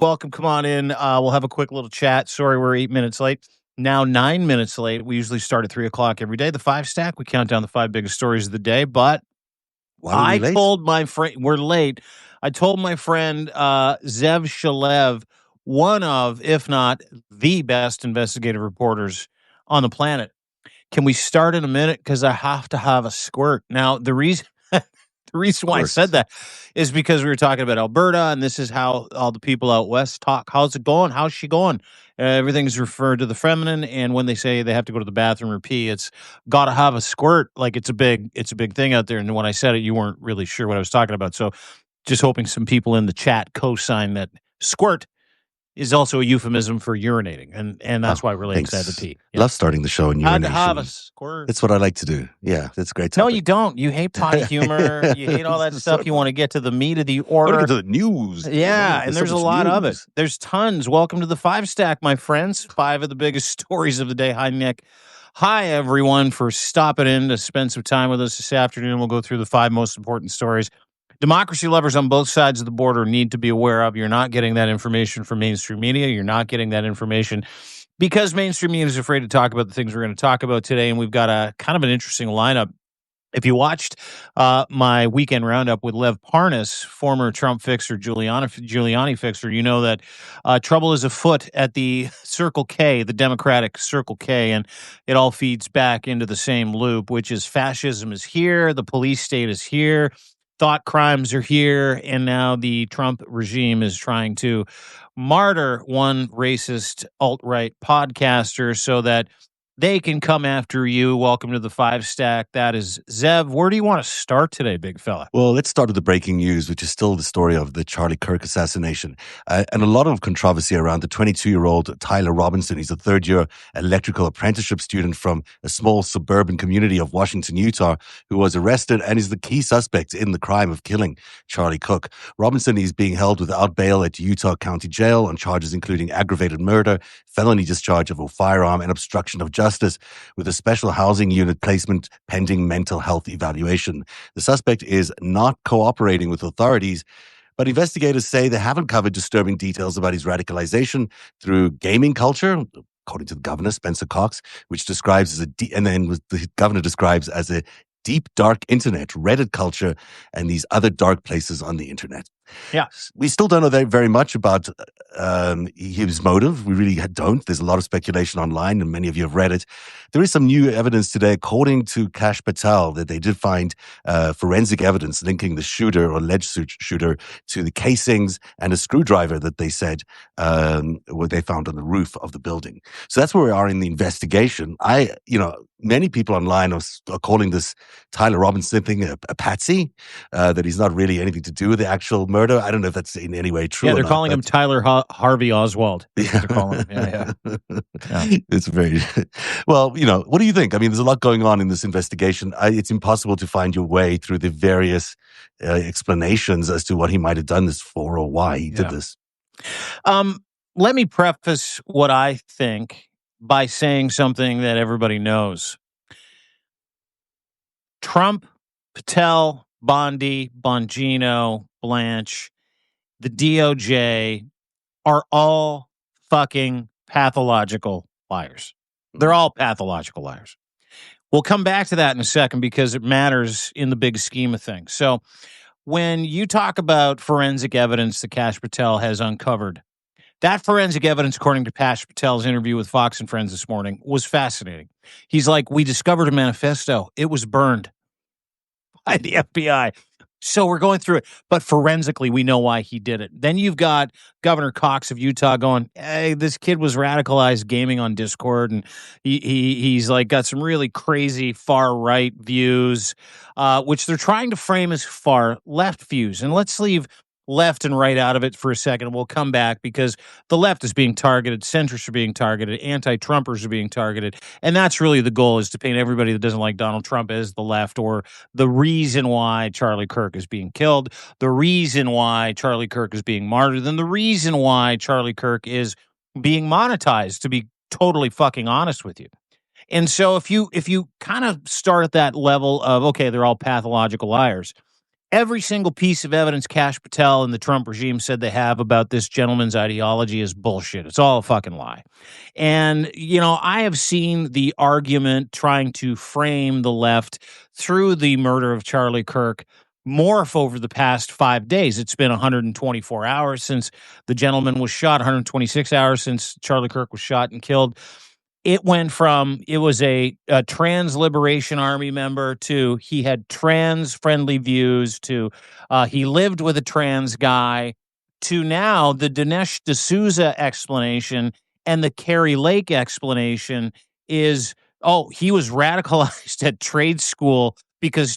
Welcome. Come on in. We'll have a quick little chat. Sorry, we're 8 minutes late. Now 9 minutes late. We usually start at 3 o'clock every day. The FiveStack. We count down the 5 biggest stories of the day. But Why are we late? told my friend, we're late. I told my friend Zev Shalev, one of, if not the best investigative reporters on the planet. Can we start in a minute? Because I have to have a squirt. Now, the reason why I said that is because we were talking about Alberta, and this is how all the people out west talk. How's it going? How's she going? Everything's referred to the feminine, and when they say they have to go to the bathroom or pee, it's gotta have a squirt. Like it's a big thing out there. And when I said it, you weren't really sure what I was talking about. So, just hoping some people in the chat co-sign that squirt is also a euphemism for urinating, and that's why we're related to pee. Yeah. Love starting the show in Had urination. to have a squirt. It's what I like to do. Yeah, that's a great topic. No, you don't. You hate potty humor. You hate all that stuff. You want to get to the meat of the order. I want to get to the news. Yeah, and there's a lot of it. There's tons. Welcome to the FiveStack, my friends. 5 of the biggest stories of the day. Hi, Nick. Hi, everyone, for stopping in to spend some time with us this afternoon. We'll go through the 5 most important stories democracy lovers on both sides of the border need to be aware of. You're not getting that information from mainstream media. You're not getting that information because mainstream media is afraid to talk about the things we're going to talk about today. And we've got a kind of an interesting lineup. If you watched my weekend roundup with Lev Parnas, former Trump fixer, Giuliani fixer, you know that trouble is afoot at the Circle K, the Democratic Circle K, and it all feeds back into the same loop, which is fascism is here, the police state is here, thought crimes are here, and now the Trump regime is trying to martyr one racist alt-right podcaster so that they can come after you. Welcome to the FiveStack. That is Zev. Where do you want to start today, big fella? Well, let's start with the breaking news, which is still the story of the Charlie Kirk assassination. And a lot of controversy around the 22-year-old Tyler Robinson. He's a third-year electrical apprenticeship student from a small suburban community of Washington, Utah, who was arrested and is the key suspect in the crime of killing Charlie Cook. Robinson is being held without bail at Utah County Jail on charges including aggravated murder, felony discharge of a firearm, and obstruction of justice, with a special housing unit placement pending mental health evaluation. The suspect is not cooperating with authorities, but investigators say they haven't covered disturbing details about his radicalization through gaming culture, according to the governor, Spencer Cox, which describes as the governor describes as a deep, dark internet, Reddit culture, and these other dark places on the internet. Yeah. We still don't know very much about his motive. We really don't. There's a lot of speculation online, and many of you have read it. There is some new evidence today, according to Kash Patel, that they did find forensic evidence linking the shooter or alleged shooter to the casings and a screwdriver that they said what they found on the roof of the building. So that's where we are in the investigation. Many people online are calling this Tyler Robinson thing a patsy, that he's not really anything to do with the actual murder. I don't know if that's in any way true. Yeah, they're calling him Tyler Harvey Oswald. Yeah. They're calling him. Yeah. It's very well. What do you think? I mean, there's a lot going on in this investigation. It's impossible to find your way through the various explanations as to what he might have done this for or why he did this. Let me preface what I think by saying something that everybody knows. Trump, Patel, Bondi, Bongino, Blanche, the DOJ are all fucking pathological liars. They're all pathological liars. We'll come back to that in a second because it matters in the big scheme of things. So when you talk about forensic evidence that Kash Patel has uncovered, that forensic evidence, according to Kash Patel's interview with Fox and Friends this morning, was fascinating. He's like, we discovered a manifesto. It was burned by the FBI. So we're going through it. But forensically, we know why he did it. Then you've got Governor Cox of Utah going, hey, this kid was radicalized gaming on Discord. And he's like got some really crazy far-right views, which they're trying to frame as far-left views. And let's leave left and right out of it for a second. We'll come back because the left is being targeted, centrists are being targeted, anti-Trumpers are being targeted. And that's really the goal, is to paint everybody that doesn't like Donald Trump as the left, or the reason why Charlie Kirk is being killed, the reason why Charlie Kirk is being martyred, and the reason why Charlie Kirk is being monetized, to be totally fucking honest with you. And so if you kind of start at that level of, okay, they're all pathological liars, Every single piece of evidence Kash Patel and the Trump regime said they have about this gentleman's ideology is bullshit. It's all a fucking lie. And, I have seen the argument trying to frame the left through the murder of Charlie Kirk morph over the past 5 days. It's been 124 hours since the gentleman was shot, 126 hours since Charlie Kirk was shot and killed. It went from it was a trans liberation army member to he had trans friendly views to he lived with a trans guy to now the Dinesh D'Souza explanation and the Carrie Lake explanation is, oh, he was radicalized at trade school because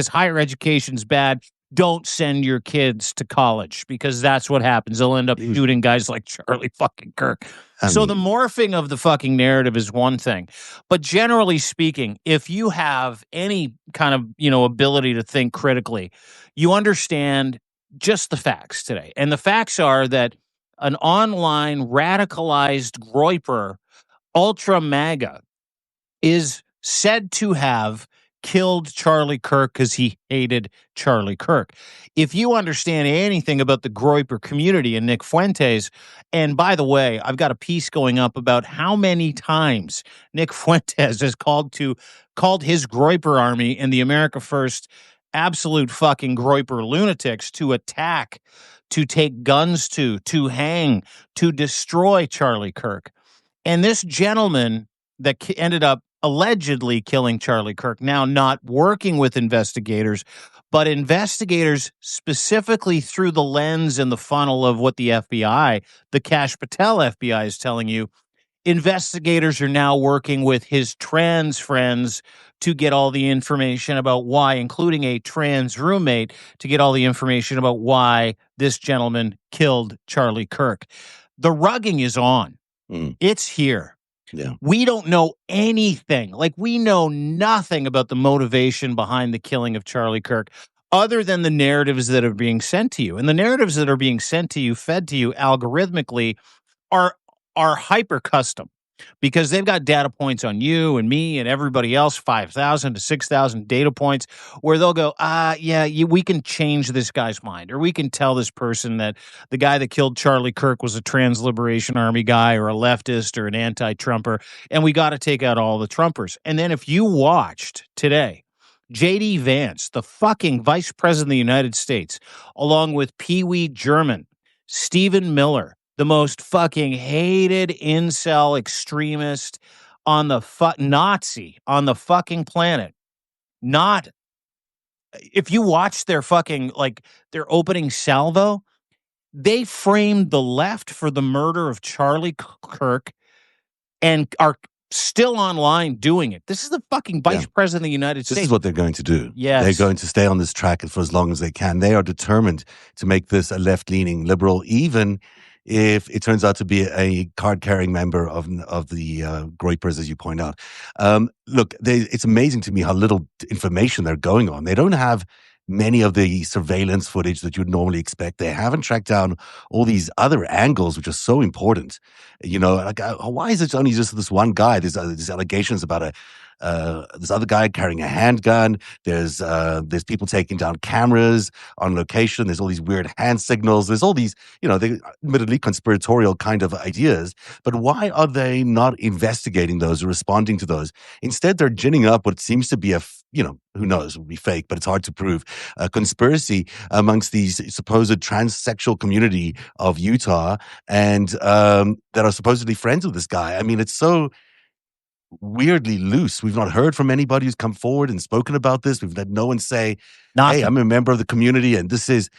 higher education's bad. Don't send your kids to college because that's what happens. They'll end up shooting guys like Charlie fucking Kirk. So the morphing of the fucking narrative is one thing. But generally speaking, if you have any kind of, ability to think critically, you understand just the facts today. And the facts are that an online radicalized Groyper, ultra MAGA, is said to have killed Charlie Kirk because he hated Charlie Kirk. If you understand anything about the Groyper community and Nick Fuentes, and by the way, I've got a piece going up about how many times Nick Fuentes has called his Groyper army and the America First absolute fucking Groyper lunatics to attack, to take guns to hang, to destroy Charlie Kirk. And this gentleman that ended up allegedly killing Charlie Kirk, now not working with investigators, but investigators specifically through the lens and the funnel of what the FBI, the Kash Patel FBI, is telling you. Investigators are now working with his trans friends to get all the information about why, including a trans roommate, to get all the information about why this gentleman killed Charlie Kirk. The rugging is on. It's here. Yeah. We don't know anything. Like, we know nothing about the motivation behind the killing of Charlie Kirk other than the narratives that are being sent to you. And the narratives that are being sent to you, fed to you algorithmically, are hyper custom because they've got data points on you and me and everybody else, 5,000 to 6,000 data points, where they'll go, we can change this guy's mind, or we can tell this person that the guy that killed Charlie Kirk was a trans liberation army guy or a leftist or an anti-Trumper, and we got to take out all the Trumpers. And then if you watched today, J.D. Vance, the fucking vice president of the United States, along with Pee Wee German, Stephen Miller, the most fucking hated incel extremist on the Nazi on the fucking planet. If you watch their fucking, their opening salvo, they framed the left for the murder of Charlie Kirk and are still online doing it. This is the fucking vice president of the United States. This is what they're going to do. Yes. They're going to stay on this track for as long as they can. They are determined to make this a left-leaning liberal, even if it turns out to be a card-carrying member of the Groypers, as you point out. Look, it's amazing to me how little information they're going on. They don't have many of the surveillance footage that you'd normally expect. They haven't tracked down all these other angles, which are so important. Why is it only just this one guy? There's allegations about this other guy carrying a handgun. There's people taking down cameras on location. There's all these weird hand signals. There's all these, they admittedly conspiratorial kind of ideas. But why are they not investigating those or responding to those? Instead, they're ginning up what seems to be who knows, it would be fake, but it's hard to prove, a conspiracy amongst these supposed transsexual community of Utah and that are supposedly friends with this guy. I mean, it's so weirdly loose. We've not heard from anybody who's come forward and spoken about this. We've had no one say, "Hey, I'm a member of the community, and this is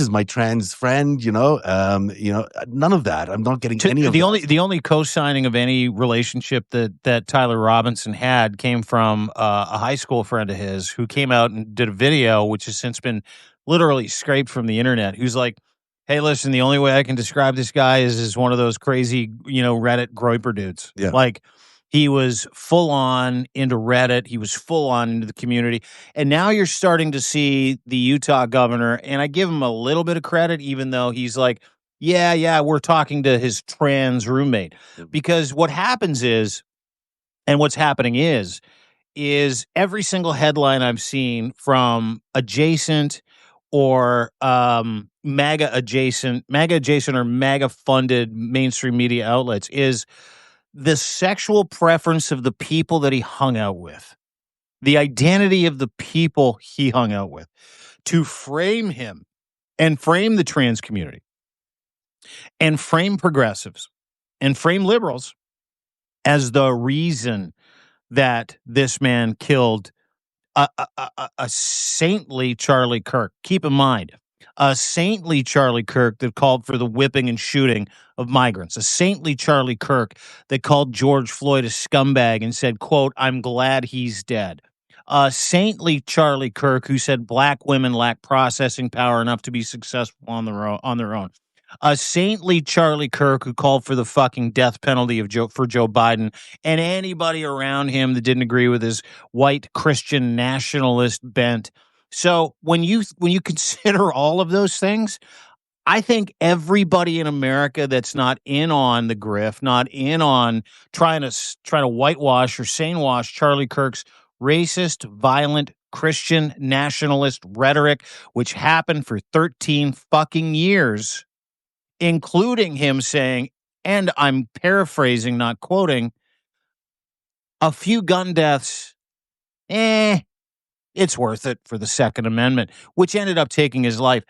my trans friend." None of that. I'm not getting any of that. The only co-signing of any relationship that Tyler Robinson had came from a high school friend of his who came out and did a video, which has since been literally scraped from the internet. Who's like, "Hey, listen, the only way I can describe this guy is one of those crazy, Reddit Groyper dudes." Yeah. Like, he was full on into Reddit. He was full on into the community. And now you're starting to see the Utah governor, and I give him a little bit of credit, even though he's like, yeah, we're talking to his trans roommate. Because what happens is, and what's happening is every single headline I've seen from adjacent or MAGA adjacent or MAGA funded mainstream media outlets is the sexual preference of the people that he hung out with, the identity of the people he hung out with, to frame him and frame the trans community and frame progressives and frame liberals as the reason that this man killed a saintly Charlie Kirk. Keep in mind, a saintly Charlie Kirk that called for the whipping and shooting of migrants, a saintly Charlie Kirk that called George Floyd a scumbag and said, quote, "I'm glad he's dead." A saintly Charlie Kirk who said black women lack processing power enough to be successful on their own. A saintly Charlie Kirk who called for the fucking death penalty for Joe Biden and anybody around him that didn't agree with his white Christian nationalist bent. So when you consider all of those things, I think everybody in America that's not in on the grift, not in on trying to whitewash or sanewash Charlie Kirk's racist, violent, Christian nationalist rhetoric, which happened for 13 fucking years, including him saying, and I'm paraphrasing, not quoting, a few gun deaths, it's worth it for the Second Amendment, which ended up taking his life.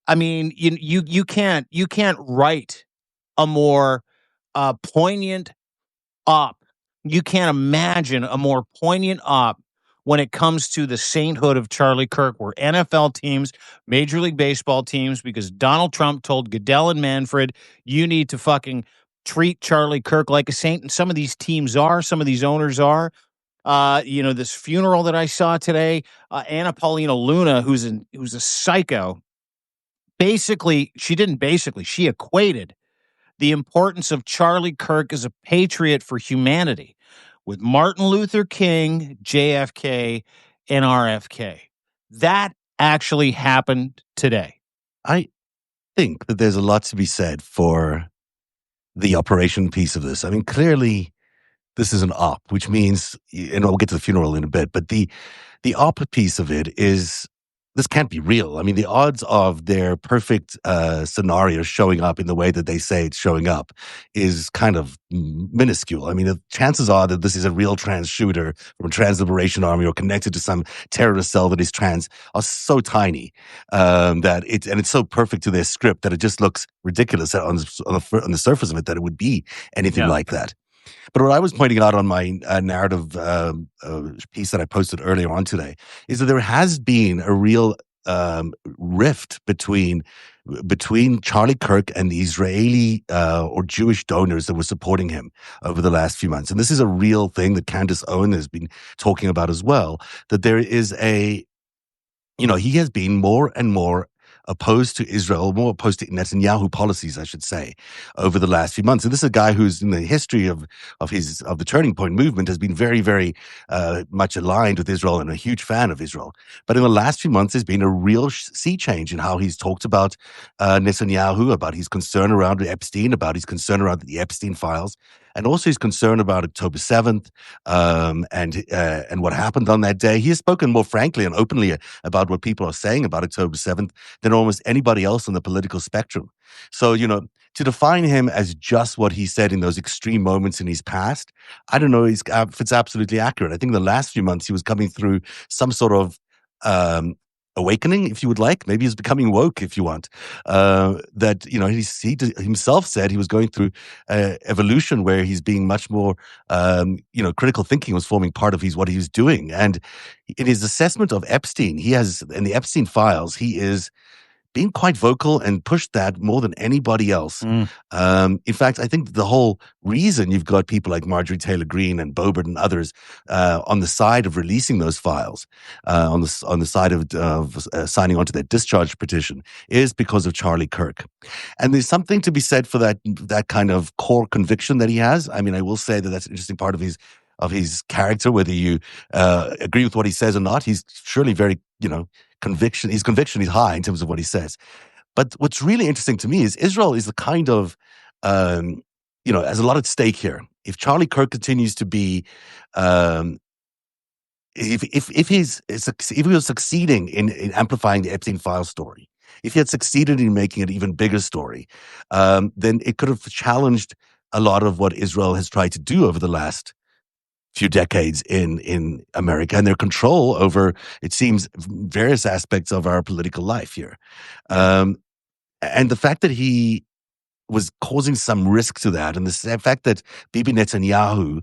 I mean, you can't write a more poignant op. You can't imagine a more poignant op when it comes to the sainthood of Charlie Kirk, where NFL teams, Major League Baseball teams, because Donald Trump told Goodell and Manfred, you need to fucking treat Charlie Kirk like a saint. And some of these teams are, some of these owners are. This funeral that I saw today, Anna Paulina Luna, who's a psycho, she equated the importance of Charlie Kirk as a patriot for humanity with Martin Luther King, JFK, and RFK. That actually happened today. I think that there's a lot to be said for the operation piece of this. I mean, clearly this is an op, which means, and we'll get to the funeral in a bit, but the op piece of it is, this can't be real. I mean, the odds of their perfect scenario showing up in the way that they say it's showing up is kind of minuscule. I mean, the chances are that this is a real trans shooter from a trans liberation army or connected to some terrorist cell that is trans are so tiny that it's so perfect to their script that it just looks ridiculous on the surface of it that it would be anything like that. But what I was pointing out on my narrative piece that I posted earlier on today is that there has been a real rift between Charlie Kirk and the Israeli or Jewish donors that were supporting him over the last few months. And this is a real thing that Candace Owen has been talking about as well, that there is he has been more and more opposed to Israel, more opposed to Netanyahu policies, I should say, over the last few months. And this is a guy who's in the history of the Turning Point movement has been very, very much aligned with Israel and a huge fan of Israel. But in the last few months, there's been a real sea change in how he's talked about Netanyahu, about his concern around Epstein, about his concern around the Epstein files, and also his concern about October 7th and what happened on that day. He has spoken more frankly and openly about what people are saying about October 7th than almost anybody else on the political spectrum. So, to define him as just what he said in those extreme moments in his past, I don't know if it's absolutely accurate. I think in the last few months he was coming through some sort of awakening, if you would like. Maybe he's becoming woke, if you want. That, he himself said he was going through evolution where he's being much more, critical thinking was forming part of what he was doing. And in his assessment of Epstein, in the Epstein files, he is being quite vocal and pushed that more than anybody else. In fact, I think the whole reason you've got people like Marjorie Taylor Greene and Boebert and others on the side of releasing those files, on the side of signing onto that discharge petition, is because of Charlie Kirk. And there's something to be said for that kind of core conviction that he has. I mean, I will say that that's an interesting part of his character, whether you agree with what he says or not. He's surely very, his conviction is high in terms of what he says. But what's really interesting to me is Israel is the kind of, has a lot at stake here. If Charlie Kirk continues to be if he was succeeding in amplifying the Epstein file story, if he had succeeded in making an even bigger story, then it could have challenged a lot of what Israel has tried to do over the last few decades in America and their control over, it seems, various aspects of our political life here. And the fact that he was causing some risk to that, and the fact that Bibi Netanyahu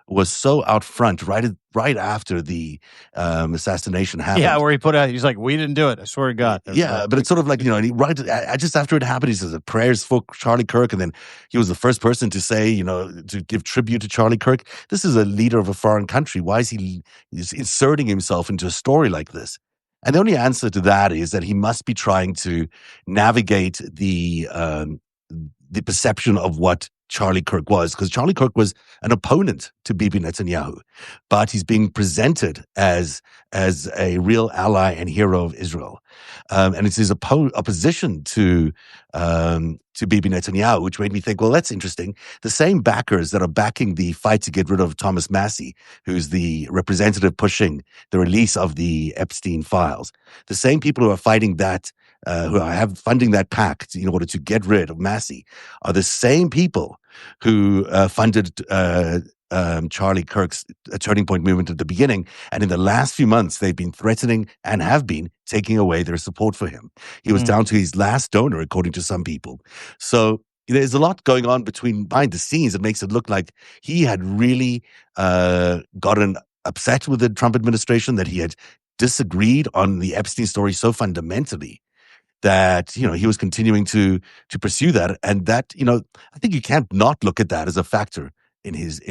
was so out front right after the assassination happened. Yeah, where he put out, he's like, "We didn't do it. I swear to God." Yeah, but it's sort of like, just after it happened, he says prayers for Charlie Kirk, and then he was the first person to say, to give tribute to Charlie Kirk. This is a leader of a foreign country. Why is he inserting himself into a story like this? And the only answer to that is that he must be trying to navigate the perception of what Charlie Kirk was, because Charlie Kirk was an opponent to Bibi Netanyahu, but he's being presented as a real ally and hero of Israel, and it's his opposition to Bibi Netanyahu, which made me think, well, that's interesting. The same backers that are backing the fight to get rid of Thomas Massie, who's the representative pushing the release of the Epstein files, the same people who are fighting that, who have funding that pact in order to get rid of Massie, are the same people who funded Charlie Kirk's Turning Point movement at the beginning. And in the last few months, they've been threatening and have been taking away their support for him. He was down to his last donor, according to some people. So there's a lot going on behind the scenes that makes it look like he had really gotten upset with the Trump administration, that he had disagreed on the Epstein story so fundamentally that he was continuing to pursue that, and that I think you can't not look at that as a factor in his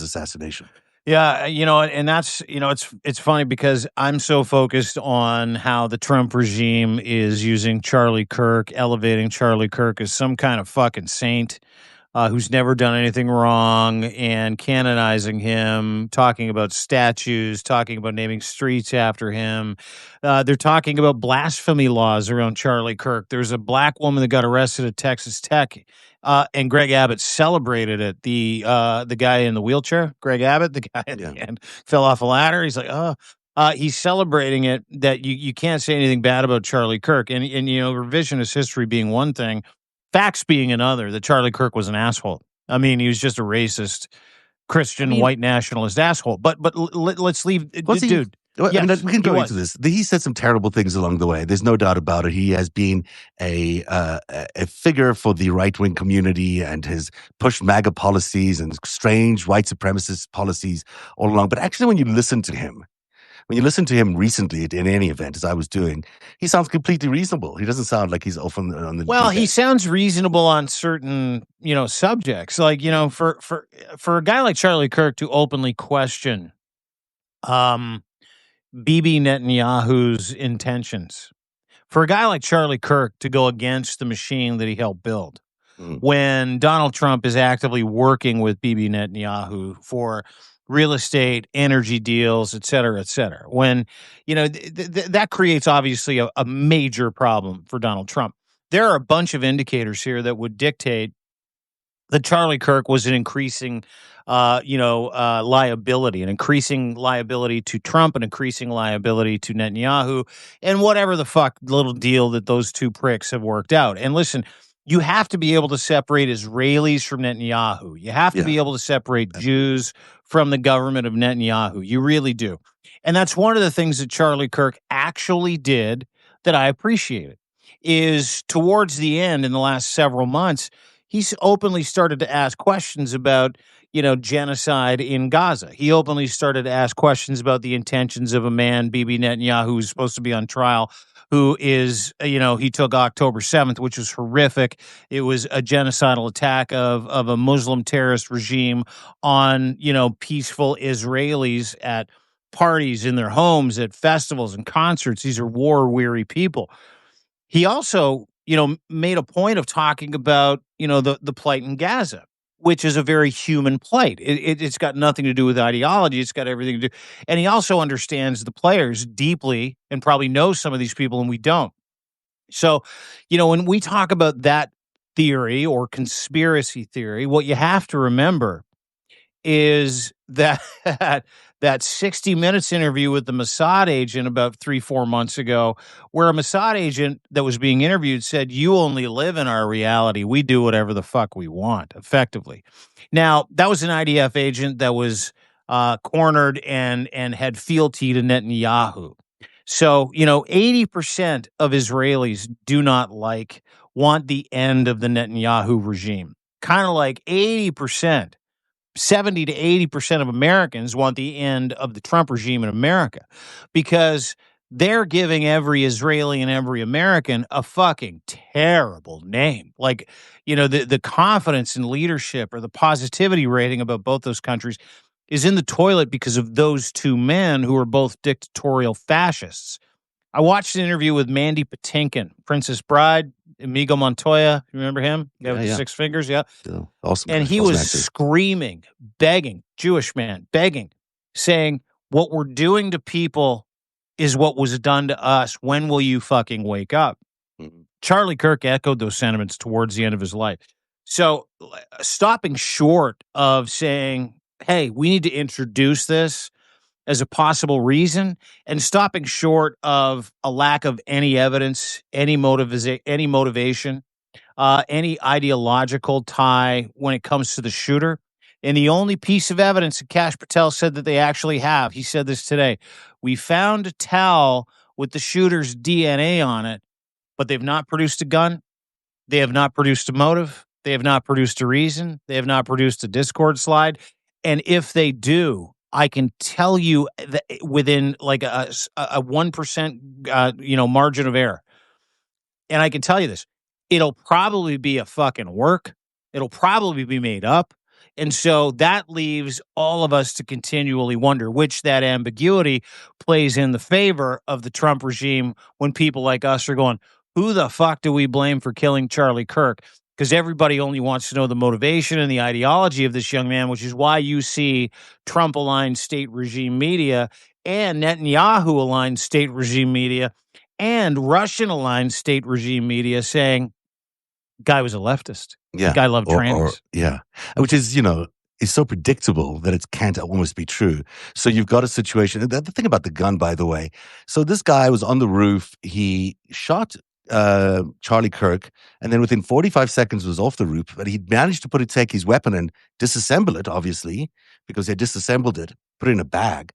assassination. Yeah, and that's it's funny because I'm so focused on how the Trump regime is using Charlie Kirk, elevating Charlie Kirk as some kind of fucking saint who's never done anything wrong, and canonizing him, talking about statues, talking about naming streets after him. They're talking about blasphemy laws around Charlie Kirk. There's a black woman that got arrested at Texas Tech, and Greg Abbott celebrated it. The guy in the wheelchair, Greg Abbott, the guy at the end, fell off a ladder. He's like, oh. He's celebrating it, that you can't say anything bad about Charlie Kirk. And revisionist history being one thing, facts being another, that Charlie Kirk was an asshole. I mean, he was just a racist, Christian, white nationalist asshole. But let's leave, dude. Yes, we can go into this. He said some terrible things along the way. There's no doubt about it. He has been a figure for the right-wing community and has pushed MAGA policies and strange white supremacist policies all along. But actually, when you listen to him recently in any event, as I was doing, he sounds completely reasonable. He doesn't sound like he's off on the. Well, he sounds reasonable on certain, subjects. Like, for a guy like Charlie Kirk to openly question, Bibi Netanyahu's intentions, for a guy like Charlie Kirk to go against the machine that he helped build, when Donald Trump is actively working with Bibi Netanyahu for real estate, energy deals, et cetera, when, that creates obviously a major problem for Donald Trump. There are a bunch of indicators here that would dictate that Charlie Kirk was an increasing, liability, an increasing liability to Trump, an increasing liability to Netanyahu, and whatever the fuck little deal that those two pricks have worked out. And listen, you have to be able to separate Israelis from Netanyahu. You have to be able to separate Jews from the government of Netanyahu. You really do. And that's one of the things that Charlie Kirk actually did that I appreciated, is towards the end, in the last several months, he's openly started to ask questions about, genocide in Gaza. He openly started to ask questions about the intentions of a man, Bibi Netanyahu, who's supposed to be on trial, who is, he took October 7th, which was horrific. It was a genocidal attack of a Muslim terrorist regime on, peaceful Israelis at parties, in their homes, at festivals and concerts. These are war-weary people. He also, made a point of talking about, the plight in Gaza, which is a very human plight. It's got nothing to do with ideology. It's got everything to do. And he also understands the players deeply and probably knows some of these people, and we don't. So, when we talk about that theory or conspiracy theory, what you have to remember is that that 60 Minutes interview with the Mossad agent about 3-4 months ago, where a Mossad agent that was being interviewed said, "You only live in our reality. We do whatever the fuck we want," effectively. Now, that was an IDF agent that was cornered and had fealty to Netanyahu. So, 80% of Israelis do not want the end of the Netanyahu regime. Kind of like 80%. 70 to 80% of Americans want the end of the Trump regime in America because they're giving every Israeli and every American a fucking terrible name. The confidence in leadership or the positivity rating about both those countries is in the toilet because of those two men who are both dictatorial fascists. I watched an interview with Mandy Patinkin, Princess Bride, Amigo Montoya. You remember him? Guy with the 6 fingers? Yeah. Awesome. And he awesome was actor. screaming, begging, Jewish man, begging, saying, "What we're doing to people is what was done to us. When will you fucking wake up?" Mhm. Charlie Kirk echoed those sentiments towards the end of his life. So stopping short of saying, "Hey, we need to introduce this as a possible reason," and stopping short of a lack of any evidence, any motivation, any ideological tie when it comes to the shooter. And the only piece of evidence that Kash Patel said that they actually have, he said this today, "We found a towel with the shooter's DNA on it, but they've not produced a gun. They have not produced a motive. They have not produced a reason. They have not produced a Discord slide. And if they do, I can tell you that within like a 1%, margin of error. And I can tell you this, it'll probably be a fucking work. It'll probably be made up. And so that leaves all of us to continually wonder, which that ambiguity plays in the favor of the Trump regime when people like us are going, who the fuck do we blame for killing Charlie Kirk?" Because everybody only wants to know the motivation and the ideology of this young man, which is why you see Trump-aligned state regime media and Netanyahu-aligned state regime media and Russian-aligned state regime media saying, guy was a leftist. Yeah. Guy loved trannies. Which is, is so predictable that it can't almost be true. So you've got a situation. The thing about the gun, by the way. So this guy was on the roof. He shot Charlie Kirk, and then within 45 seconds was off the roof. But he managed to take his weapon and disassemble it, obviously, because they disassembled it, put it in a bag.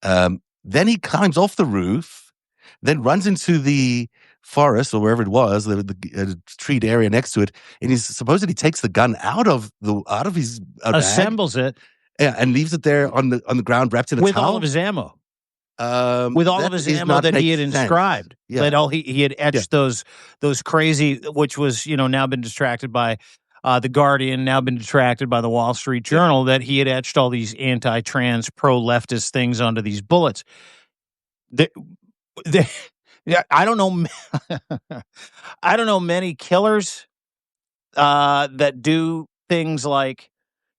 Then he climbs off the roof, then runs into the forest or wherever it was, the treed area next to it, and he supposedly takes the gun out of his assembles bag, it, and leaves it there on the ground wrapped in a with towel. all of his ammo. With all of his ammo that he had inscribed, that he had etched those crazy, which was now been distracted by the Guardian, now been distracted by the Wall Street Journal, that he had etched all these anti-trans, pro-leftist things onto these bullets. I don't know. I don't know many killers that do things like,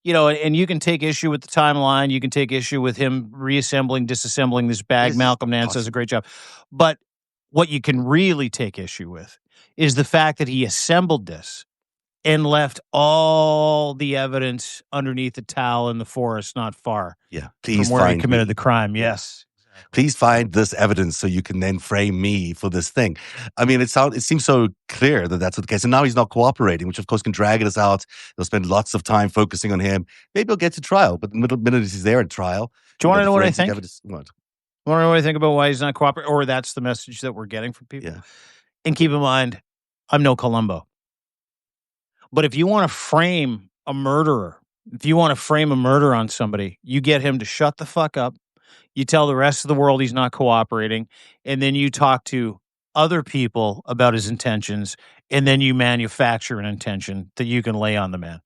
and you can take issue with the timeline. You can take issue with him reassembling, disassembling this bag. Malcolm Nance does a great job. But what you can really take issue with is the fact that he assembled this and left all the evidence underneath the towel in the forest not far from where he committed the crime. Yes. Please find this evidence so you can then frame me for this thing. I mean, it seems so clear that that's the case. And now he's not cooperating, which of course can drag us out. They'll spend lots of time focusing on him. Maybe he'll get to trial, but the minute he's there at trial. Do you want to know what I think? What? You want to know what I think about why he's not cooperating? Or that's the message that we're getting from people? Yeah. And keep in mind, I'm no Columbo. But if you want to frame a murderer, on somebody, you get him to shut the fuck up. You tell the rest of the world he's not cooperating, and then you talk to other people about his intentions, and then you manufacture an intention that you can lay on the man.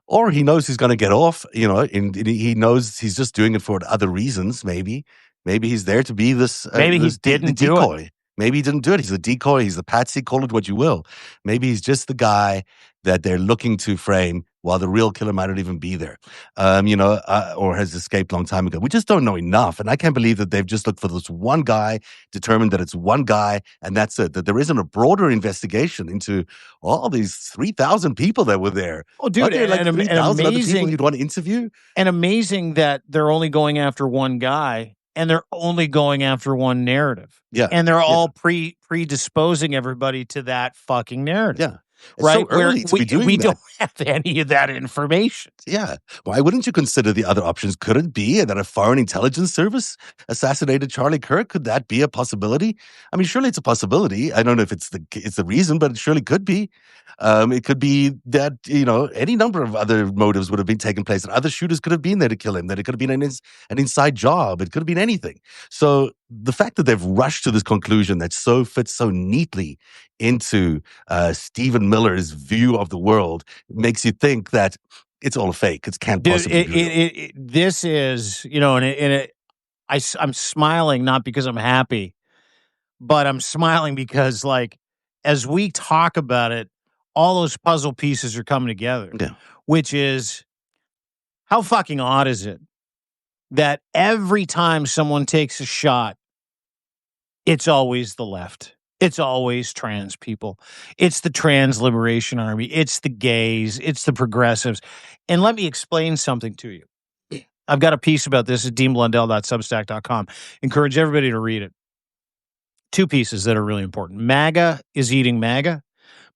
Or he knows he's going to get off, and he knows he's just doing it for other reasons, maybe. Maybe he's there to be this maybe he didn't do it. Maybe he didn't do it. He's a decoy. He's the patsy. Call it what you will. Maybe he's just the guy that they're looking to frame while the real killer might not even be there, or has escaped a long time ago. We just don't know enough. And I can't believe that they've just looked for this one guy, determined that it's one guy, and that's it, that there isn't a broader investigation into all these 3,000 people that were there. Oh, dude, Are there like and 3,000 other people amazing, you'd want to interview? and amazing that they're only going after one guy and they're only going after one narrative. Yeah. And they're all predisposing everybody to that fucking narrative. Yeah. It's right? so early to be doing we that. don't have any of that information. Yeah. Why wouldn't you consider the other options? Could it be that a foreign intelligence service assassinated Charlie Kirk? Could that be a possibility? I mean, surely it's a possibility. I don't know if it's the reason, but it surely could be. It could be that, any number of other motives would have been taking place, and other shooters could have been there to kill him, that it could have been an inside job. It could have been anything. So the fact that they've rushed to this conclusion that fits so neatly into Stephen Miller's view of the world makes you think that it's all a fake. It can't possibly be real. This is, I'm smiling not because I'm happy, but I'm smiling because, like, as we talk about it, all those puzzle pieces are coming together. Yeah. Which is, how fucking odd is it that every time someone takes a shot, it's always the left. It's always trans people. It's the Trans Liberation Army. It's the gays. It's the progressives. And let me explain something to you. I've got a piece about this at deanblundell.substack.com. Encourage everybody to read it. Two pieces that are really important. MAGA is eating MAGA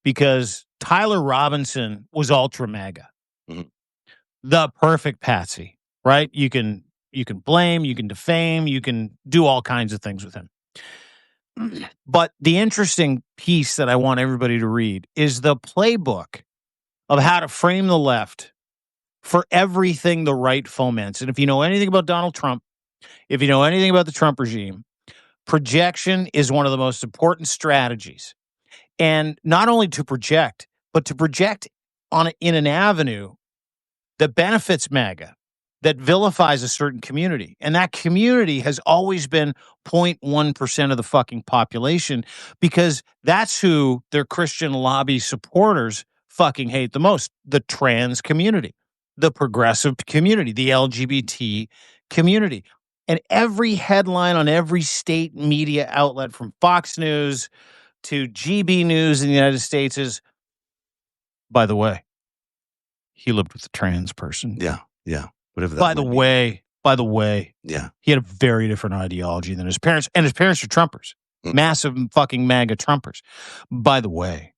because Tyler Robinson was ultra MAGA. Mm-hmm. The perfect patsy, right? You can blame, you can defame, you can do all kinds of things with him. But the interesting piece that I want everybody to read is the playbook of how to frame the left for everything the right foments. And if you know anything about Donald Trump, if you know anything about the Trump regime, projection is one of the most important strategies. And not only to project, but to project in an avenue that benefits MAGA, that vilifies a certain community. And that community has always been 0.1% of the fucking population, because that's who their Christian lobby supporters fucking hate the most. The trans community, the progressive community, the LGBT community. And every headline on every state media outlet, from Fox News to GB News in the United States, is, by the way, he lived with a trans person. Yeah. Whatever that By the way, yeah, he had a very different ideology than his parents, and his parents are Trumpers, massive fucking MAGA Trumpers. By the way,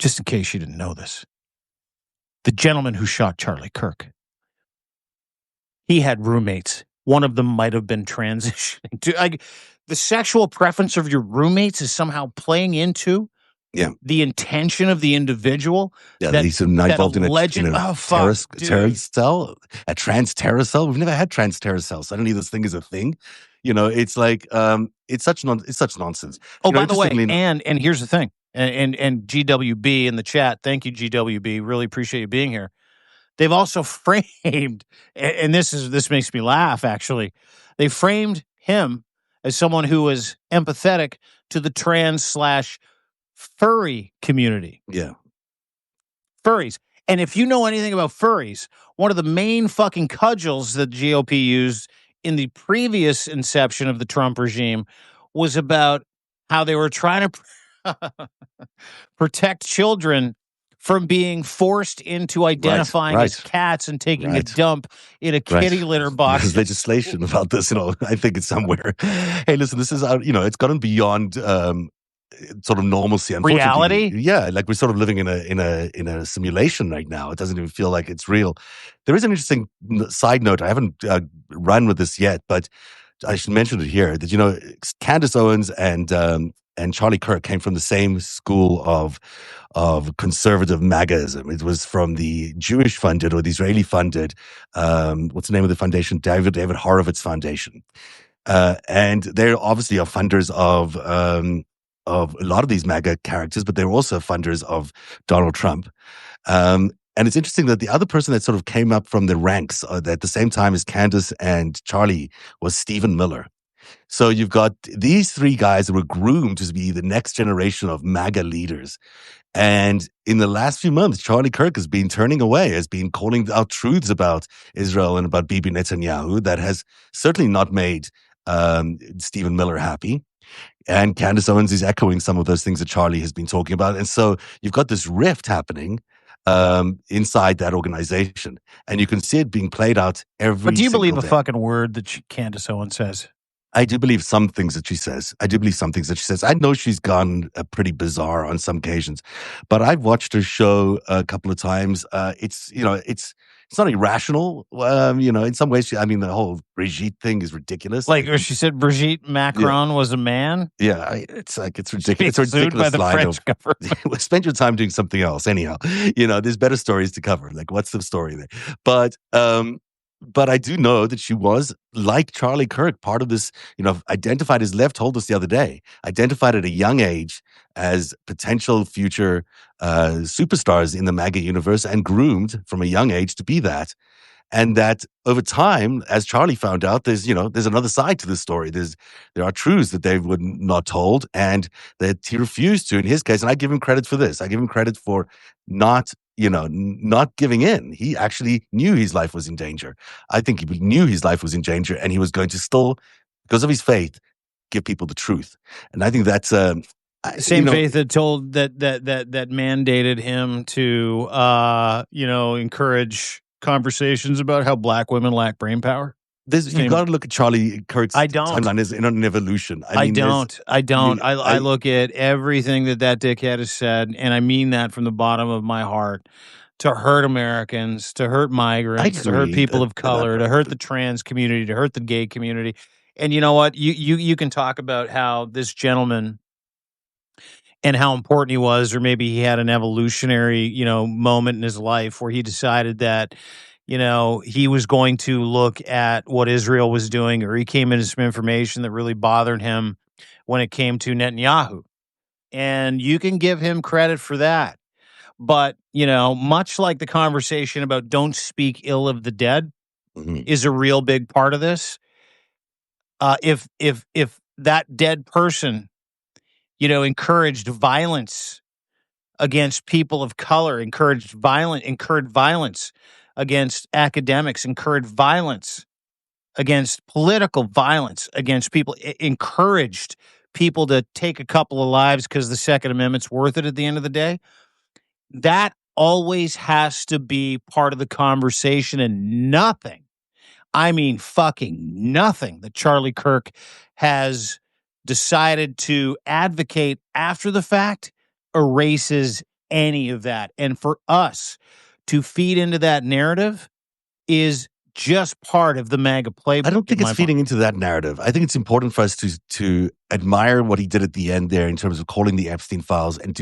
just in case you didn't know this, the gentleman who shot Charlie Kirk, he had roommates. One of them might have been transitioning to, the sexual preference of your roommates is somehow playing into the intention of the individual. Yeah, he's involved in a terrorist cell, a trans terror cell. We've never had trans terror cells. Suddenly this thing is a thing. It's like it's such nonsense. Oh, by the way, and here's the thing, and GWB in the chat, thank you, GWB. Really appreciate you being here. They've also framed, and this makes me laugh, actually. They framed him as someone who was empathetic to the trans/furry community. Yeah. Furries. And if you know anything about furries, one of the main fucking cudgels that GOP used in the previous inception of the Trump regime was about how they were trying to protect children from being forced into identifying as cats and taking a dump in a kitty litter box. There's legislation about this, I think it's somewhere. Hey, listen, this is, it's gotten beyond sort of normalcy. Reality? Yeah, like we're sort of living in a simulation right now. It doesn't even feel like it's real. There is an interesting side note. I haven't run with this yet, but I should mention it here, that, Candace Owens and Charlie Kirk came from the same school of conservative MAGAism. It was from the Jewish-funded or the Israeli-funded, what's the name of the foundation? David Horowitz Foundation. And they obviously are funders of a lot of these MAGA characters, but they're also funders of Donald Trump. And it's interesting that the other person that sort of came up from the ranks at the same time as Candace and Charlie was Stephen Miller. So you've got these three guys that were groomed to be the next generation of MAGA leaders. And in the last few months, Charlie Kirk has been turning away, has been calling out truths about Israel and about Bibi Netanyahu that has certainly not made Stephen Miller happy. And Candace Owens is echoing some of those things that Charlie has been talking about. And so you've got this rift happening inside that organization. And you can see it being played out every But do you single believe day. a fucking word that Candace Owens says? I do believe some things that she says. I know she's gone pretty bizarre on some occasions, but I've watched her show a couple of times. It's not irrational. In some ways, the whole Brigitte thing is ridiculous. Like, or she said Brigitte Macron was a man. Yeah, it's ridiculous. It's Being a sued ridiculous by the line French of government. spend your time doing something else. Anyhow, there's better stories to cover. Like, what's the story there? But I do know that she was, like Charlie Kirk, part of this, identified as left, told us the other day, identified at a young age as potential future superstars in the MAGA universe and groomed from a young age to be that. And that over time, as Charlie found out, there's another side to this story. There are truths that they were not told and that he refused to in his case. And I give him credit for this. I give him credit for not giving in. He actually knew his life was in danger. I think he knew his life was in danger and he was going to still, because of his faith, give people the truth. And I think that's same faith that told that mandated him to encourage conversations about how black women lack brain power. You've got to look at Charlie Kirk's timeline as in an evolution. I don't. I look at everything that dickhead has said, and I mean that from the bottom of my heart, to hurt Americans, to hurt migrants, to hurt people of color, to hurt the trans community, to hurt the gay community. And you know what? You can talk about how this gentleman and how important he was, or maybe he had an evolutionary, moment in his life where he decided that, he was going to look at what Israel was doing, or he came into some information that really bothered him when it came to Netanyahu. And you can give him credit for that. But, much like the conversation about don't speak ill of the dead is a real big part of this. If that dead person, encouraged violence against people of color, incurred violence against academics, incurred violence against political violence against people, encouraged people to take a couple of lives because the Second Amendment's worth it at the end of the day. That always has to be part of the conversation, and nothing, I mean fucking nothing, that Charlie Kirk has decided to advocate after the fact erases any of that. And for us to feed into that narrative is just part of the MAGA playbook. I don't think it's feeding into that narrative. I think it's important for us to admire what he did at the end there in terms of calling the Epstein files and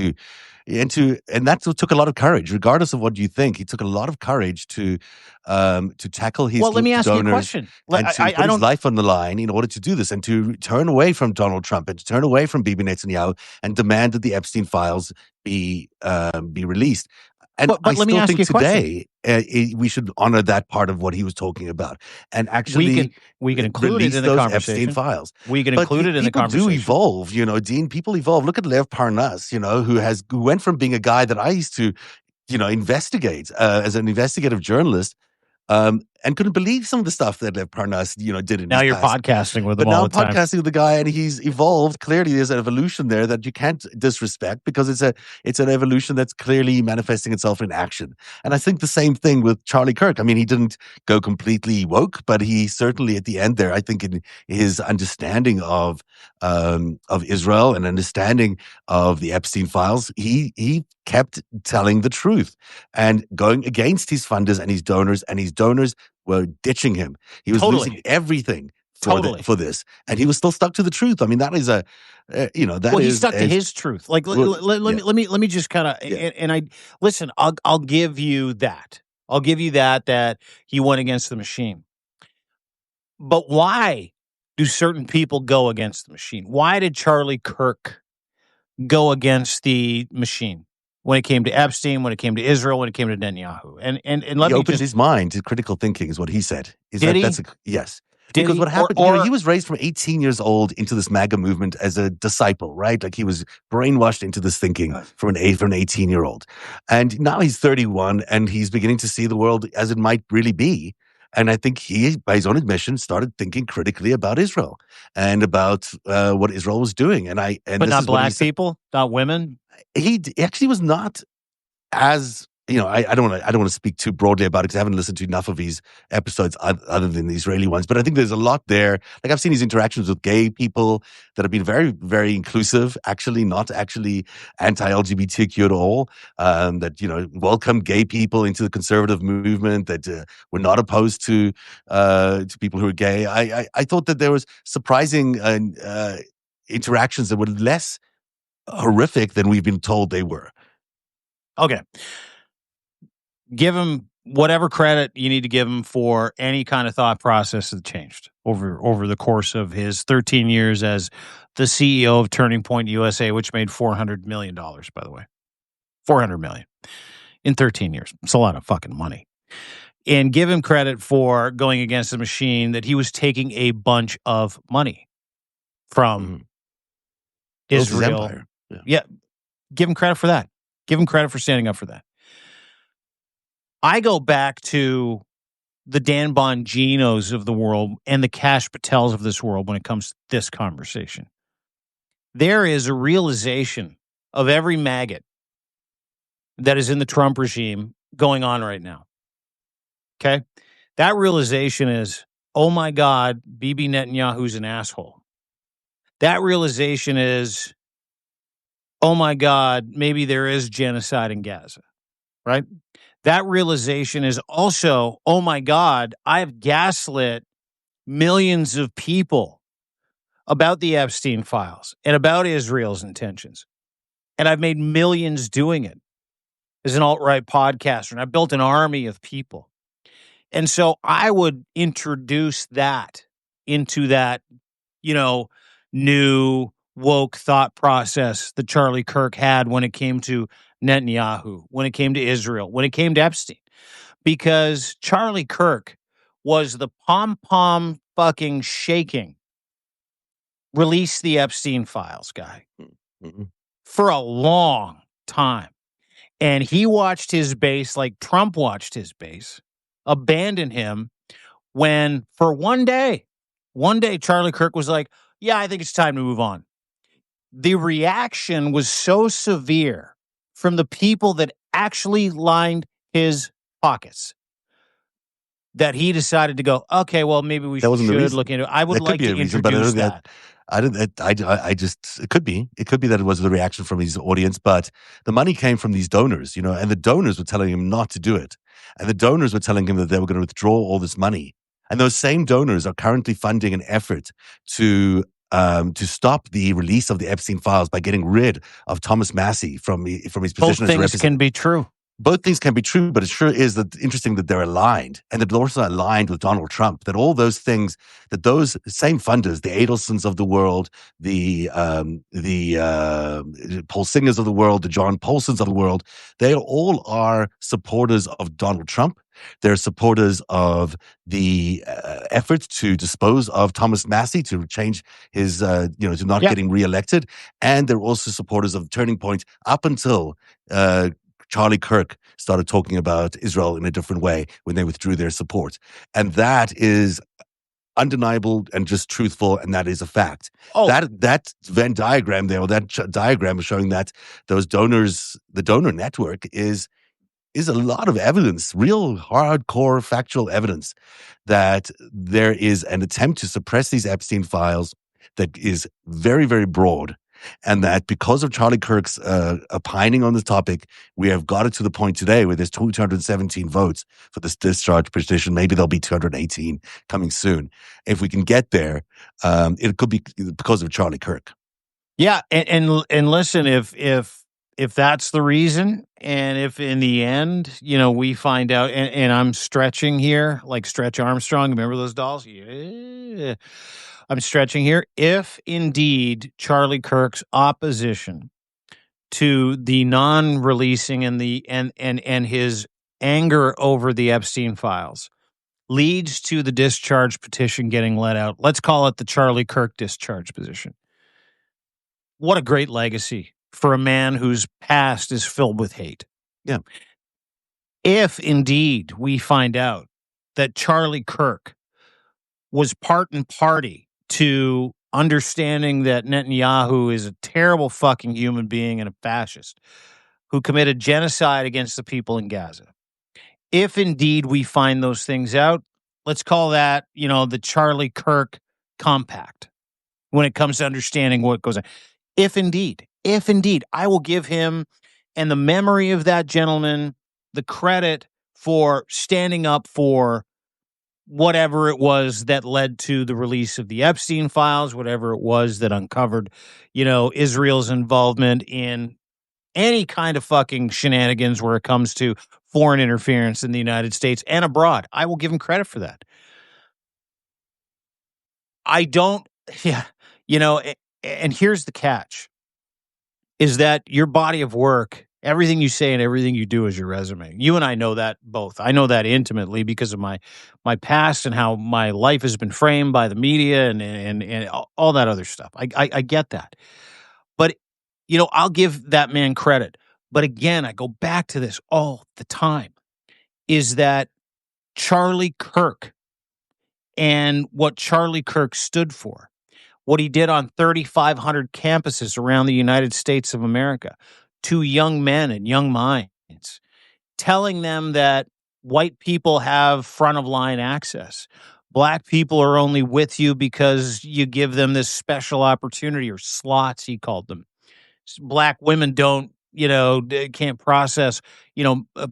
that took a lot of courage, regardless of what you think. He took a lot of courage to tackle his let me ask donors you a question. And to put his life on the line in order to do this, and to turn away from Donald Trump and to turn away from Bibi Netanyahu and demand that the Epstein files be released. And but let me ask you a today we should honor that part of what he was talking about, and actually we can include it in the conversation. Epstein files. We can include it in the conversation. People do evolve, Dean. People evolve. Look at Lev Parnas, who went from being a guy that I used to, investigate as an investigative journalist. And couldn't believe some of the stuff that Lev Parnas, did in now his you're past. podcasting with him but now all I'm the time. podcasting with the guy, and he's evolved. Clearly, there's an evolution there that you can't disrespect, because it's an evolution that's clearly manifesting itself in action. And I think the same thing with Charlie Kirk. I mean, he didn't go completely woke, but he certainly at the end there, I think in his understanding of Israel and understanding of the Epstein files, he kept telling the truth and going against his funders and his donors were ditching him. He was losing everything for this, and he was still stuck to the truth. I mean, that is he stuck to his truth. Like, let me just kind of, and I listen. I'll give you that. I'll give you that he went against the machine. But why do certain people go against the machine? Why did Charlie Kirk go against the machine when it came to Epstein, when it came to Israel, when it came to Netanyahu? And let he me opened his mind to critical thinking, is what he said. Did he? Yes. Because what happened, he was raised from 18 years old into this MAGA movement as a disciple, right? Like he was brainwashed into this thinking from an 18-year-old. And now he's 31 and he's beginning to see the world as it might really be. And I think he, by his own admission, started thinking critically about Israel and about what Israel was doing. But not black people, not women. He actually was not as, I don't want to speak too broadly about it because I haven't listened to enough of his episodes other than the Israeli ones. But I think there's a lot there. Like I've seen his interactions with gay people that have been very, very inclusive. Actually, not actually anti-LGBTQ at all. That welcome gay people into the conservative movement. That were not opposed to people who are gay. I thought that there was surprising interactions that were less horrific than we've been told they were. Okay. Give him whatever credit you need to give him for any kind of thought process that changed over the course of his 13 years as the CEO of Turning Point USA, which made $400 million, by the way. $400 million in 13 years. It's a lot of fucking money. And give him credit for going against the machine that he was taking a bunch of money from Israel. Empire. Yeah. Give him credit for that. Give him credit for standing up for that. I go back to the Dan Bonginos of the world and the Kash Patels of this world when it comes to this conversation. There is a realization of every maggot that is in the Trump regime going on right now. Okay? That realization is, oh my God, Bibi Netanyahu's an asshole. That realization is, oh my God, maybe there is genocide in Gaza, right? That realization is also, oh my God, I've gaslit millions of people about the Epstein files and about Israel's intentions. And I've made millions doing it as an alt-right podcaster. And I built an army of people. And so I would introduce that into that, new woke thought process that Charlie Kirk had when it came to Netanyahu, when it came to Israel, when it came to Epstein. Because Charlie Kirk was the pom-pom fucking shaking, release the Epstein files guy for a long time. And he watched his base like Trump watched his base abandon him when for one day Charlie Kirk was like, yeah, I think it's time to move on. The reaction was so severe from the people that actually lined his pockets that he decided to go, okay, well, maybe we should look into it. I would like to introduce that. It could be that it was the reaction from his audience, but the money came from these donors, and the donors were telling him not to do it. And the donors were telling him that they were going to withdraw all this money. And those same donors are currently funding an effort to stop the release of the Epstein files by getting rid of Thomas Massie from his position as representative. Both things can be true. Both things can be true, but it sure is interesting that they're aligned, and that they're also aligned with Donald Trump. That all those things, that those same funders, the Adelsons of the world, the Paul Singers of the world, the John Paulsons of the world, they all are supporters of Donald Trump. They're supporters of the efforts to dispose of Thomas Massie, to change his, to not getting reelected, and they're also supporters of Turning Point up until Charlie Kirk started talking about Israel in a different way when they withdrew their support. And that is undeniable and just truthful, and that is a fact. That Venn diagram there, or that diagram is showing that those donors, the donor network is a lot of evidence, real hardcore factual evidence that there is an attempt to suppress these Epstein files that is very, very broad. And that because of Charlie Kirk's opining on this topic, we have got it to the point today where there's 217 votes for this discharge petition. Maybe there'll be 218 coming soon. If we can get there, it could be because of Charlie Kirk. Yeah, and listen, if that's the reason, and if in the end, we find out, and I'm stretching here, like Stretch Armstrong, remember those dolls? Yeah. I'm stretching here. If indeed Charlie Kirk's opposition to the non-releasing and his anger over the Epstein files leads to the discharge petition getting let out. Let's call it the Charlie Kirk discharge petition. What a great legacy for a man whose past is filled with hate. Yeah. If indeed we find out that Charlie Kirk was part and party to understanding that Netanyahu is a terrible fucking human being and a fascist who committed genocide against the people in Gaza. If indeed we find those things out, let's call that, the Charlie Kirk compact when it comes to understanding what goes on. If indeed, I will give him and the memory of that gentleman the credit for standing up for whatever it was that led to the release of the Epstein files, whatever it was that uncovered, Israel's involvement in any kind of fucking shenanigans where it comes to foreign interference in the United States and abroad. I will give him credit for that. I don't, and here's the catch, is that your body of work, everything you say and everything you do is your resume. You and I know that both. I know that intimately because of my past and how my life has been framed by the media and all that other stuff. I get that. But, I'll give that man credit. But again, I go back to this all the time, is that Charlie Kirk and what Charlie Kirk stood for, what he did on 3,500 campuses around the United States of America to young men and young minds, telling them that white people have front of line access. Black people are only with you because you give them this special opportunity, or slots, he called them. Black women don't, can't process,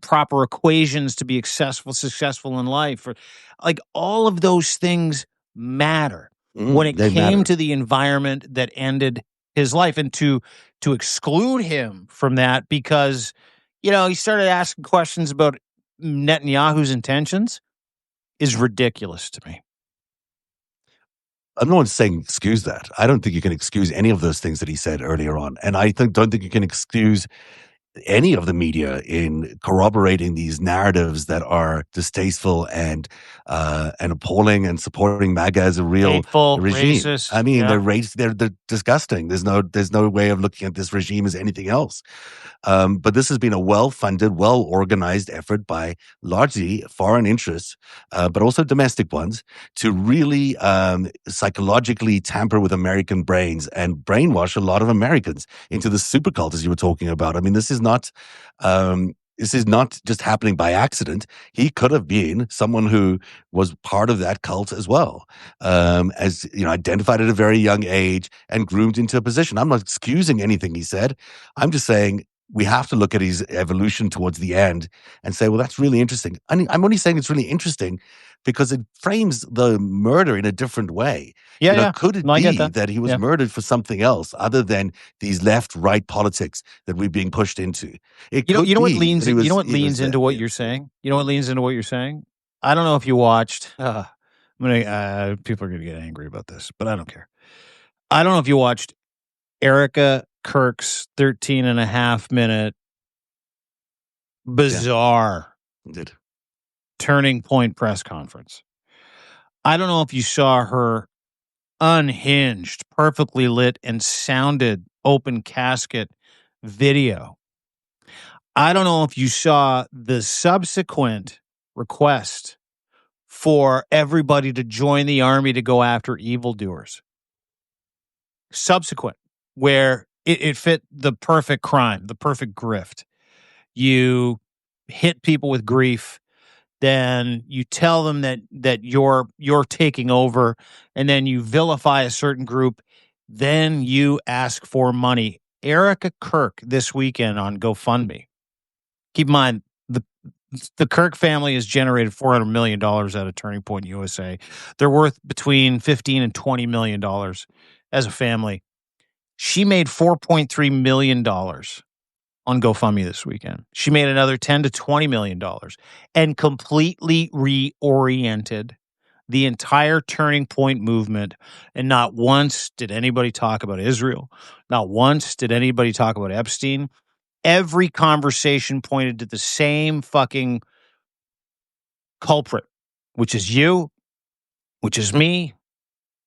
proper equations to be successful in life. Or like all of those things matter when it came to the environment that ended his life, and to exclude him from that because, he started asking questions about Netanyahu's intentions is ridiculous to me. I'm not saying excuse that. I don't think you can excuse any of those things that he said earlier on. And I don't think you can excuse any of the media in corroborating these narratives that are distasteful and appalling and supporting MAGA as a real hateful, regime. Racist. I mean, they're disgusting. There's no way of looking at this regime as anything else. But this has been a well-funded, well-organized effort by largely foreign interests, but also domestic ones, to really psychologically tamper with American brains and brainwash a lot of Americans into the super cult, as you were talking about. I mean, this is not just happening by accident. He could have been someone who was part of that cult as well, as identified at a very young age and groomed into a position. I'm not excusing anything he said. I'm just saying we have to look at his evolution towards the end and say, well, that's really interesting. I mean, I'm only saying it's really interesting because it frames the murder in a different way. Could it be that he was murdered for something else other than these left-right politics that we're being pushed into? It could you know what be leans that he was- you know what he leans was, into what you're saying? You know what leans into what you're saying? I don't know if you watched. I'm gonna. People are gonna get angry about this, but I don't care. I don't know if you watched Erica Kirk's 13.5-minute bizarre turning point press conference. I don't know if you saw her unhinged, perfectly lit and sounded open casket video. I don't know if you saw the subsequent request for everybody to join the army to go after evildoers. Subsequent, where it fit the perfect crime, the perfect grift. You hit people with grief, then you tell them that you're taking over, and then you vilify a certain group, then you ask for money. Erica Kirk this weekend on GoFundMe. Keep in mind, the Kirk family has generated $400 million out of Turning Point USA. They're worth between $15 and $20 million as a family. She made $4.3 million on GoFundMe this weekend. She made another $10 to $20 million and completely reoriented the entire Turning Point movement. And not once did anybody talk about Israel. Not once did anybody talk about Epstein. Every conversation pointed to the same fucking culprit, which is you, which is me,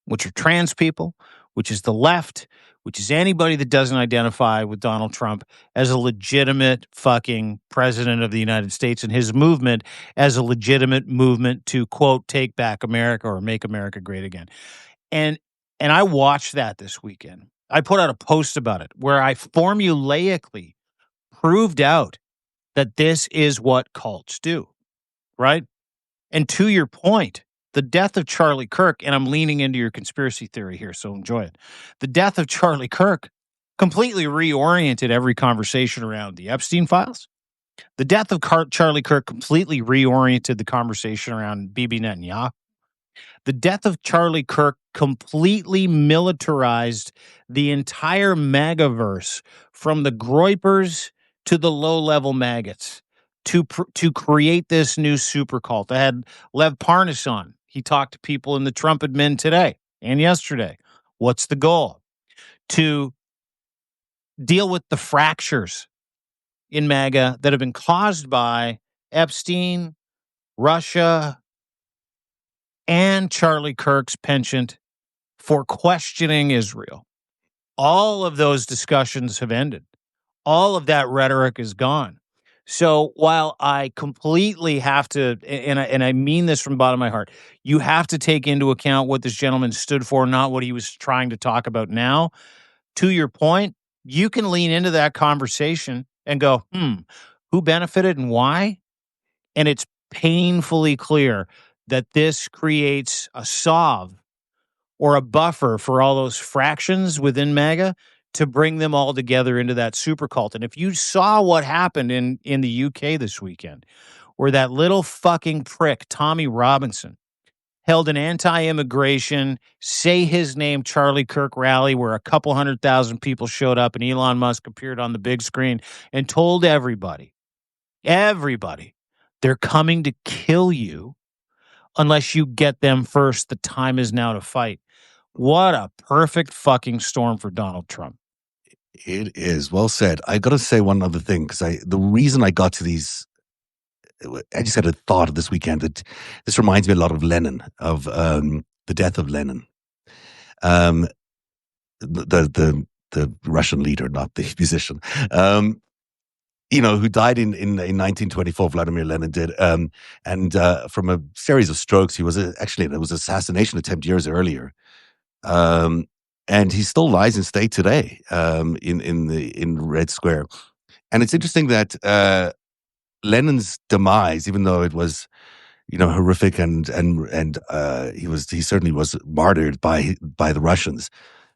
which are trans people, which is the left, which is anybody that doesn't identify with Donald Trump as a legitimate fucking president of the United States and his movement as a legitimate movement to, quote, take back America or make America great again. And I watched that this weekend. I put out a post about it where I formulaically proved out that this is what cults do, right? And to your point, the death of Charlie Kirk, and I'm leaning into your conspiracy theory here, so enjoy it. The death of Charlie Kirk completely reoriented every conversation around the Epstein files. The death of Charlie Kirk completely reoriented the conversation around Bibi Netanyahu. The death of Charlie Kirk completely militarized the entire MAGAverse from the Groypers to the low-level maggots to create this new super cult. I had Lev Parnas on. He talked to people in the Trump admin today and yesterday. What's the goal? To deal with the fractures in MAGA that have been caused by Epstein, Russia, and Charlie Kirk's penchant for questioning Israel. All of those discussions have ended. All of that rhetoric is gone. So while I completely have to, and I mean this from the bottom of my heart, you have to take into account what this gentleman stood for, not what he was trying to talk about now. To your point, you can lean into that conversation and go, who benefited and why? And it's painfully clear that this creates a solve or a buffer for all those fractions within MAGA to bring them all together into that super cult. And if you saw what happened in the UK this weekend, where that little fucking prick, Tommy Robinson, held an anti-immigration, say his name, Charlie Kirk rally where a couple 100,000 people showed up and Elon Musk appeared on the big screen and told everybody, they're coming to kill you unless you get them first. The time is now to fight. What a perfect fucking storm for Donald Trump. It is well said. I got to say one other thing because the reason I got to these, I just had a thought this weekend that this reminds me a lot of Lenin, of the death of Lenin, the Russian leader, not the musician, who died in 1924. Vladimir Lenin did, and from a series of strokes. He was there was an assassination attempt years earlier. And he still lies in state today, in Red Square. And it's interesting that Lenin's demise, even though it was, horrific and he certainly was martyred by the Russians,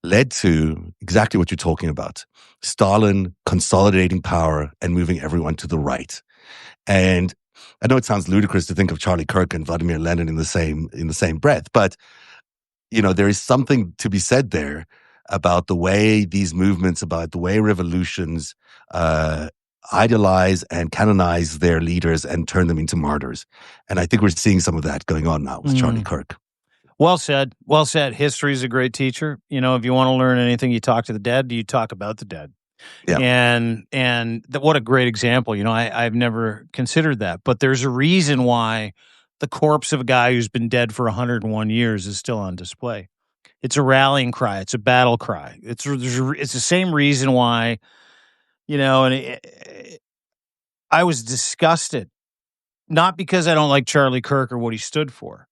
led to exactly what you're talking about: Stalin consolidating power and moving everyone to the right. And I know it sounds ludicrous to think of Charlie Kirk and Vladimir Lenin in the same breath, but there is something to be said there about the way these movements, about the way revolutions idolize and canonize their leaders and turn them into martyrs. And I think we're seeing some of that going on now with Charlie Kirk. Well said. Well said. History is a great teacher. If you want to learn anything, you talk to the dead. You talk about the dead. Yeah. And what a great example. I've never considered that, but there's a reason why the corpse of a guy who's been dead for 101 years is still on display. It's a rallying cry. It's a battle cry. It's the same reason why, I was disgusted, not because I don't like Charlie Kirk or what he stood for,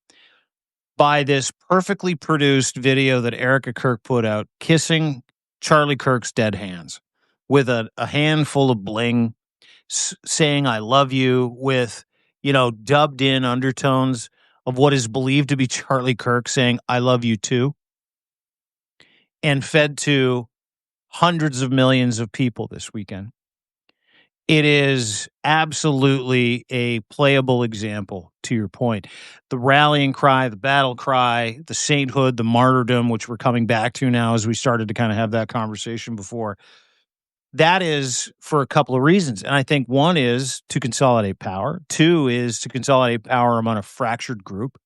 by this perfectly produced video that Erica Kirk put out kissing Charlie Kirk's dead hands with a handful of bling, saying I love you with, dubbed in undertones of what is believed to be Charlie Kirk saying I love you too, and fed to hundreds of millions of people this weekend. It is absolutely a playable example, to your point. The rallying cry, the battle cry, the sainthood, the martyrdom, which we're coming back to now as we started to kind of have that conversation before. That is for a couple of reasons. And I think one is to consolidate power. Two is to consolidate power among a fractured group,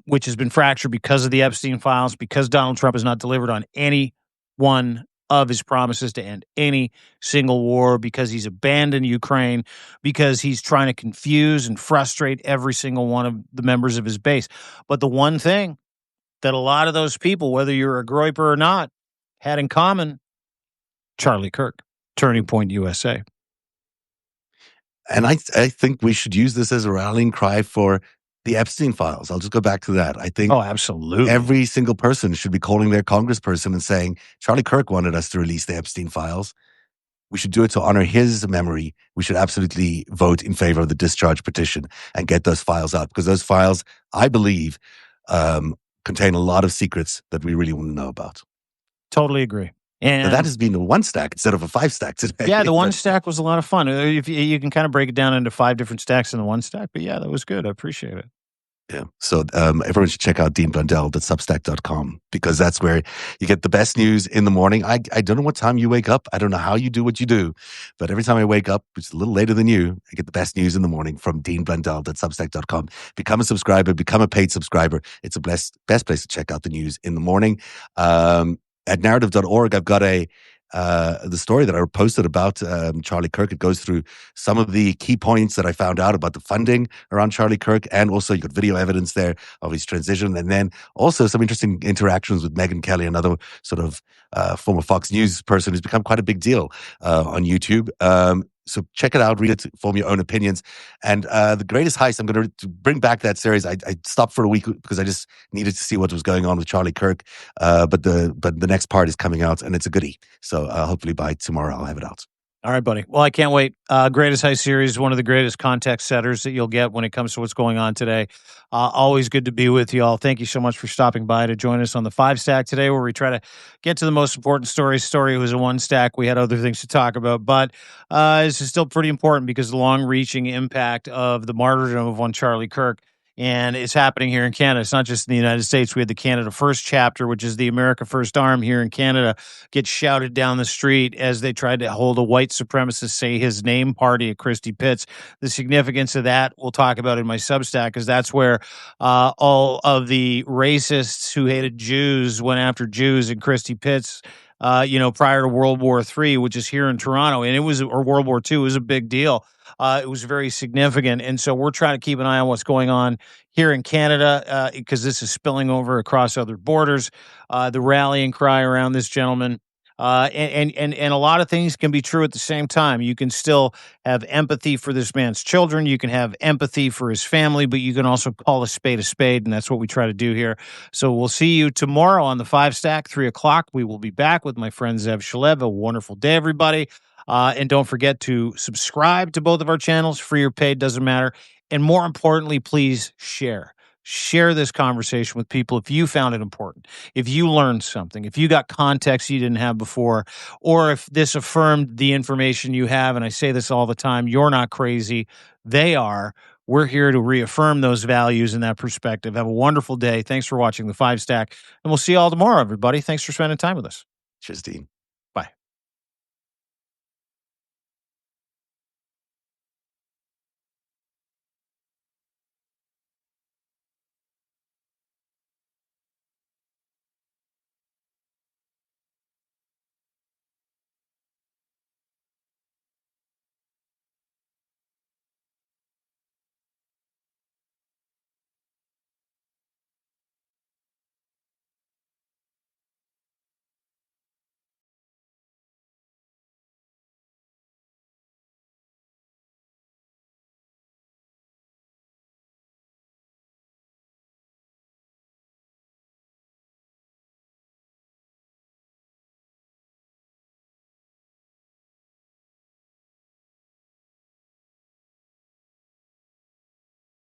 which has been fractured because of the Epstein files, because Donald Trump has not delivered on any one of his promises to end any single war, because he's abandoned Ukraine, because he's trying to confuse and frustrate every single one of the members of his base. But the one thing that a lot of those people, whether you're a Groiper or not, had in common: Charlie Kirk, Turning Point USA. And I think we should use this as a rallying cry for the Epstein files. I'll just go back to that. I think absolutely. Every single person should be calling their congressperson and saying, Charlie Kirk wanted us to release the Epstein files. We should do it to honor his memory. We should absolutely vote in favor of the discharge petition and get those files out, because those files, I believe, contain a lot of secrets that we really want to know about. Totally agree. And that has been a one stack instead of a five stack today. Yeah, the one stack was a lot of fun. If you can kind of break it down into 5 different stacks in the one stack, but yeah, that was good. I appreciate it. Yeah. So everyone should check out deanblundell.substack.com, because that's where you get the best news in the morning. I don't know what time you wake up. I don't know how you do what you do, but every time I wake up, which is a little later than you, I get the best news in the morning from deanblundell.substack.com. Become a subscriber, become a paid subscriber. It's the best place to check out the news in the morning. At narrative.org, I've got the story that I posted about Charlie Kirk. It goes through some of the key points that I found out about the funding around Charlie Kirk, and also you got video evidence there of his transition, and then also some interesting interactions with Megyn Kelly, another sort of former Fox News person who's become quite a big deal on YouTube. So check it out, read it, form your own opinions. And The Greatest Heist, I'm going to bring back that series. I stopped for a week because I just needed to see what was going on with Charlie Kirk. But the next part is coming out, and it's a goodie. So hopefully by tomorrow I'll have it out. All right, buddy. Well, I can't wait. Greatest Heist series, one of the greatest context setters that you'll get when it comes to what's going on today. Always good to be with you all. Thank you so much for stopping by to join us on the 5 Stack today, where we try to get to the most important story. Story was a 1 stack. We had other things to talk about, but this is still pretty important because of the long-reaching impact of the martyrdom of one Charlie Kirk. And it's happening here in Canada. It's not just in the United States. We had the Canada First chapter, which is the America First arm here in Canada, get shouted down the street as they tried to hold a white supremacist say his name party at Christie Pitts. The significance of that we'll talk about in my Substack, because that's where all of the racists who hated Jews went after Jews in Christie Pitts, prior to World War III, which is here in Toronto. And or World War II, it was a big deal. It was very significant. And so we're trying to keep an eye on what's going on here in Canada, because this is spilling over across other borders. The rallying cry around this gentleman. And a lot of things can be true at the same time. You can still have empathy for this man's children. You can have empathy for his family, but you can also call a spade, and that's what we try to do here. So we'll see you tomorrow on the 5 Stack, 3:00. We will be back with my friend Zev Shalev. A wonderful day, everybody. And don't forget to subscribe to both of our channels. Free or paid, doesn't matter. And more importantly, please share. Share this conversation with people if you found it important, if you learned something, if you got context you didn't have before, or if this affirmed the information you have. And I say this all the time, you're not crazy. They are. We're here to reaffirm those values and that perspective. Have a wonderful day. Thanks for watching the 5 Stack. And we'll see you all tomorrow, everybody. Thanks for spending time with us. Cheers, Dean.